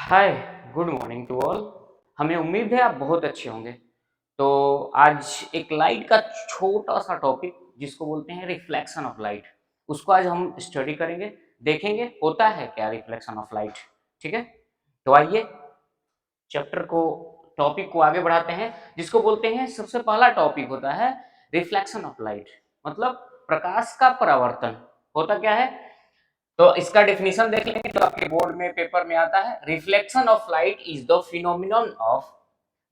Hi, good morning to all. हमें उम्मीद है आप बहुत अच्छे होंगे। तो आज एक लाइट का छोटा-सा टॉपिक जिसको बोलते हैं रिफ्लेक्शन ऑफ लाइट, उसको आज हम स्टडी करेंगे, देखेंगे होता है क्या रिफ्लेक्शन ऑफ लाइट, ठीक है? तो आइए चैप्टर को टॉपिक को आगे बढ़ाते हैं, जिसको बोलते हैं सबसे पहला टॉपिक होता है रिफ्लेक्शन ऑफ लाइट, मतलब प्रकाश का परावर्तन। होता क्या है? तो इसका डेफिनेशन देख लेंगे तो आपके बोर्ड में पेपर में आता है, reflection of light is the phenomenon of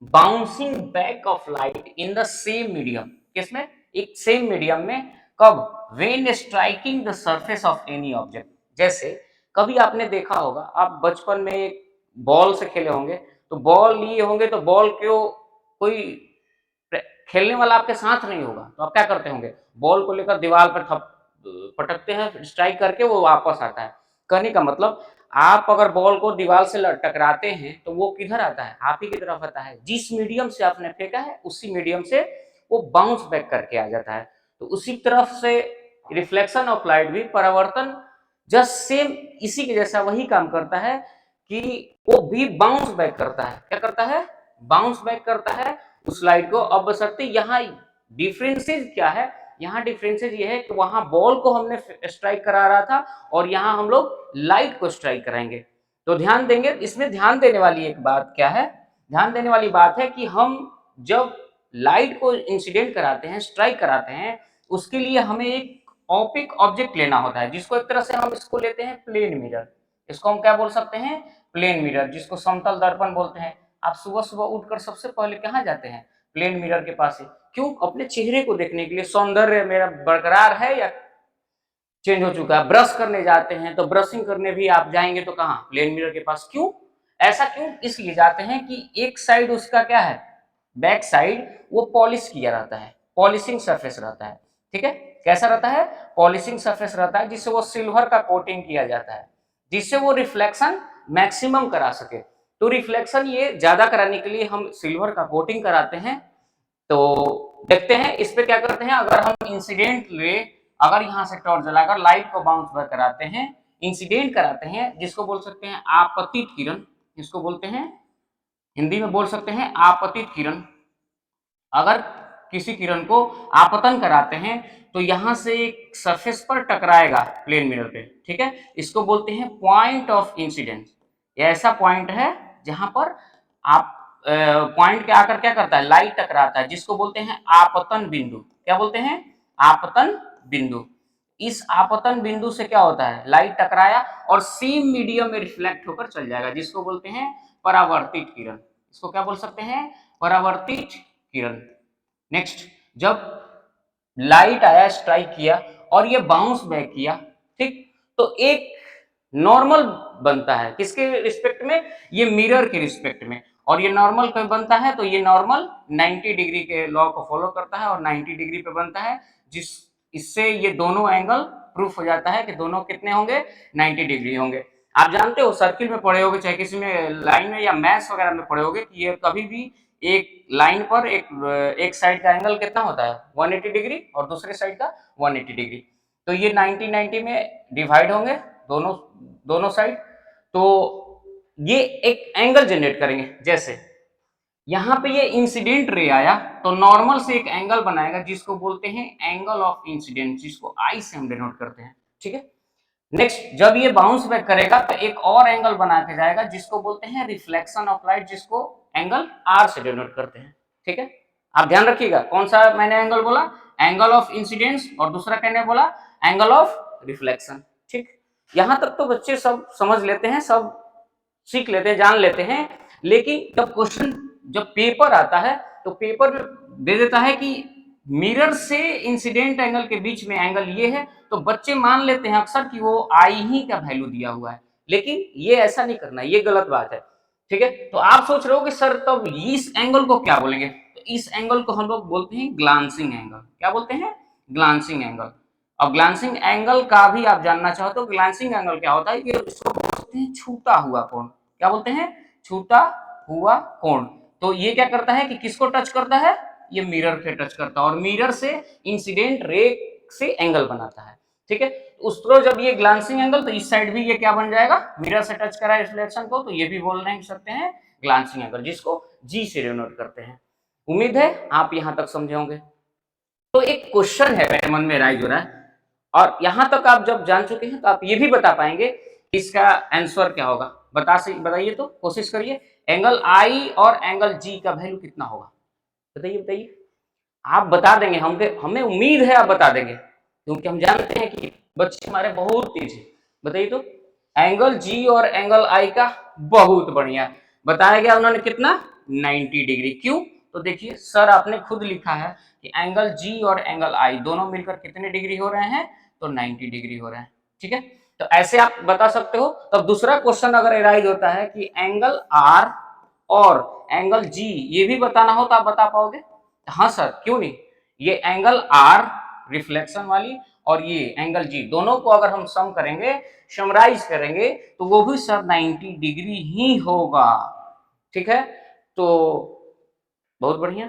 bouncing back of light in the same medium. किसमें? एक सेम मीडियम में। कब? When striking the surface of any object. जैसे कभी आपने देखा होगा, आप बचपन में एक बॉल से खेले होंगे, तो बॉल लिए होंगे तो बॉल को कोई खेलने वाला आपके साथ नहीं होगा, तो आप क्या करते होंगे? बॉल को लेकर दीवार पर पटकते हैं, स्ट्राइक करके वो वापस आता है। कहने का मतलब, आप अगर बॉल को दीवार से टकराते हैं तो वो किधर आता है? आप ही की तरफ आता है। जिस मीडियम से आपने फेंका है उसी मीडियम से वो बाउंस बैक करके आ जाता है। तो उसी तरफ से रिफ्लेक्शन ऑफ लाइट भी, परावर्तन जस्ट सेम इसी के जैसा वही काम करता है कि वो भी बाउंस बैक करता है। क्या करता है? बाउंस बैक करता है उस लाइट को। अब बशर्ते यहाँ डिफरेंसेज क्या है? यहाँ डिफरेंसेज ये है कि वहां बॉल को हमने स्ट्राइक करा रहा था और यहाँ हम लोग लाइट को स्ट्राइक कराएंगे। तो ध्यान देंगे, इसमें ध्यान देने वाली एक बात क्या है? ध्यान देने वाली बात है कि हम जब लाइट को इंसिडेंट कराते हैं, स्ट्राइक कराते हैं, उसके लिए हमें एक ऑपिक ऑब्जेक्ट लेना होता है, जिसको एक तरह से हम इसको लेते हैं प्लेन मिरर। इसको हम क्या बोल सकते हैं? प्लेन मिरर, जिसको समतल दर्पण बोलते हैं। आप सुबह सुबह उठकर सबसे पहले कहाँ जाते हैं? प्लेन मिरर के पास ही। क्यों? अपने चेहरे को देखने के लिए, सौंदर्य मेरा बरकरार है या चेंज हो चुका है। ब्रश करने जाते हैं तो ब्रशिंग करने भी आप जाएंगे तो कहाँ? प्लेन मिरर के पास। क्यों ऐसा? क्यों इसलिए जाते हैं कि एक साइड उसका क्या है, बैक साइड, वो पॉलिश किया रहता है, पॉलिशिंग सरफेस रहता है। ठीक है? कैसा रहता है? पॉलिशिंग सरफेस रहता है, जिससे वो सिल्वर का कोटिंग किया जाता है, जिससे वो रिफ्लेक्शन मैक्सिमम करा सके। तो रिफ्लेक्शन ये ज्यादा कराने के लिए हम सिल्वर का कोटिंग कराते हैं। तो देखते हैं इस पे क्या करते हैं। अगर हम इंसिडेंट ले, अगर यहाँ से टॉर्च जलाकर लाइट को बाउंस बैक कराते हैं, इंसिडेंट कराते हैं, जिसको बोल सकते हैं आपतित किरण, इसको बोलते हैं, हिंदी में बोल सकते हैं आपतित किरण। अगर किसी किरण को आपतन कराते हैं तो यहां से एक सरफेस पर टकराएगा प्लेन मिरर पे। ठीक है? इसको बोलते हैं पॉइंट ऑफ इंसिडेंस। ये ऐसा पॉइंट है जहां पर आप पॉइंट के आकर क्या करता है? लाइट टकराता है, जिसको बोलते हैं आपतन बिंदु। क्या बोलते हैं? आपतन बिंदु। इस आपतन बिंदु से क्या होता है? लाइट टकराया और सेम मीडियम में रिफ्लेक्ट होकर चल जाएगा, जिसको बोलते हैं परावर्तित किरण। इसको क्या बोल सकते हैं? परावर्तित किरण। नेक्स्ट, जब लाइट आया, स्ट्राइक किया और ये बाउंस बैक किया, ठीक, तो एक नॉर्मल बनता है। किसके रिस्पेक्ट में? ये मिरर के रिस्पेक्ट में। और ये नॉर्मल कब बनता है? तो ये नॉर्मल 90 डिग्री के लॉ को फॉलो करता है और 90 डिग्री पे बनता है, जिस इससे ये दोनों एंगल प्रूफ हो जाता है कि दोनों कितने होंगे? 90 डिग्री होंगे। आप जानते हो, सर्किल में पढ़े होगे, चाहे किसी में लाइन में या मैथ्स वगैरह में पढ़े होगे, कि ये कभी भी एक लाइन पर एक साइड का एंगल कितना होता है? 180 डिग्री और दूसरे साइड का 180 डिग्री। तो ये 90 90 में डिवाइड होंगे दोनों दोनों साइड। तो ये एक एंगल जनरेट करेंगे। जैसे यहां पे ये इंसिडेंट रे आया तो नॉर्मल से एक एंगल बनाएगा, जिसको बोलते हैं एंगल ऑफ इंसिडेंट, जिसको आई से हम डिनोट करते हैं। ठीक है? नेक्स्ट, जब ये बाउंस बैक करेगा तो एक और एंगल बना के जाएगा, जिसको बोलते हैं रिफ्लेक्शन ऑफ लाइट, जिसको एंगल आर से डिनोट करते हैं। ठीक है? आप ध्यान रखिएगा, कौन सा मैंने एंगल बोला? Angle of incidence. और दूसरा कहने बोला एंगल ऑफ रिफ्लेक्शन। ठीक, यहां तक तो बच्चे सब समझ लेते हैं, सब सीख लेते हैं, जान लेते हैं। लेकिन जब क्वेश्चन, जब पेपर आता है तो पेपर दे देता है कि मिरर से इंसिडेंट एंगल के बीच में एंगल ये है, तो बच्चे मान लेते हैं अक्सर कि वो आई ही का वैल्यू दिया हुआ है। लेकिन ये ऐसा नहीं करना, ये गलत बात है। ठीक है? तो आप सोच रहे हो कि सर तब इस एंगल को क्या बोलेंगे? तो इस एंगल को हम लोग बोलते हैं ग्लांसिंग एंगल। क्या बोलते हैं? Glancing angle. अब ग्लांसिंग एंगल का भी आप जानना चाहो तो ग्लांसिंग एंगल क्या होता है? ये इसको बोलते हैं छूटा हुआ कोण। क्या बोलते हैं? छूटा हुआ कोण। तो ये क्या करता है कि किसको टच करता है? ये मिरर पे टच करता है और मिरर से इंसिडेंट रे से एंगल बनाता है। ठीक है। उस तरह जब ये ग्लांसिंग एंगल, तो इस साइड भी ये क्या बन जाएगा, मिरर से टच करा है रिफ्लेक्शन को, तो ये भी बोल नहीं सकते हैं ग्लांसिंग एंगल, जिसको जी से डिनोट करते हैं। उम्मीद है आप यहां तक समझे होंगे। तो एक क्वेश्चन है मेरे मन में राइज हो रहा है, और यहां तक आप जब जान चुके हैं तो आप ये भी बता पाएंगे कि इसका आंसर क्या होगा। बताइए, तो कोशिश करिए, एंगल आई और एंगल जी का वैल्यू कितना होगा, बताइए बताइए। आप बता देंगे, हमें उम्मीद है आप बता देंगे, क्योंकि हम जानते हैं कि बच्चे हमारे बहुत तेज है। बताइए तो, एंगल जी और एंगल आई का, बहुत बढ़िया बताया गया उन्होंने कितना, 90 डिग्री। क्यों, तो देखिए सर आपने खुद लिखा है कि एंगल जी और एंगल आई दोनों मिलकर कितने डिग्री हो रहे हैं, तो 90 डिग्री हो रहे हैं। ठीक है, तो ऐसे आप बता सकते हो। तब दूसरा क्वेश्चन अगर एराइज होता है कि एंगल आर और एंगल जी ये भी बताना हो, तो आप बता पाओगे, हाँ सर क्यों नहीं। ये एंगल आर रिफ्लेक्शन वाली और ये एंगल जी, दोनों को अगर हम सम करेंगे, समराइज करेंगे, तो वो भी सर 90 डिग्री ही होगा। ठीक है, तो बहुत बढ़िया।